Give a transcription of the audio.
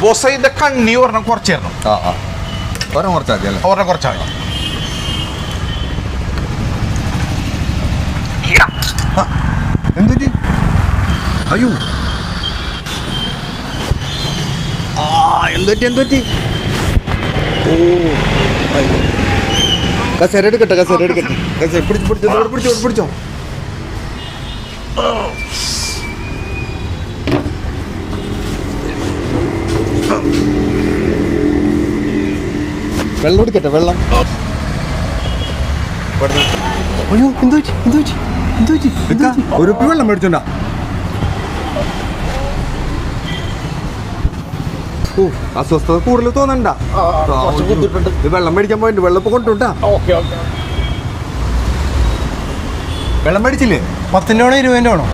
Boss ഇതിന്റെ കണ്ണി ഒരെണ്ണം കുറച്ചായിരുന്നു. ഒരെണ്ണം കുറച്ചാൽ മതി അല്ലേ? ഒരെണ്ണം കുറച്ചാൽ മതി. എന്തുറ്റി? അയ്യോ എന്തുറ്റി? ഓ കസേര എടുക്കട്ടെ. പിടിച്ചോ. വെള്ളം എടുക്കട്ടെ. വെള്ളം. അയ്യോ എന്തുറ്റി? ഒരു കുപ്പി വെള്ളം മേടിച്ചോണ്ടാ. അസ്വസ്ഥത കൂടുതൽ തോന്നണ്ട. വെള്ളം മേടിക്കാൻ പോയിട്ട് വെള്ളം ഇപ്പൊ കൊണ്ടുണ്ടാ. വെള്ളം മേടിച്ചില്ലേ? 10 രൂപ 20 രൂപ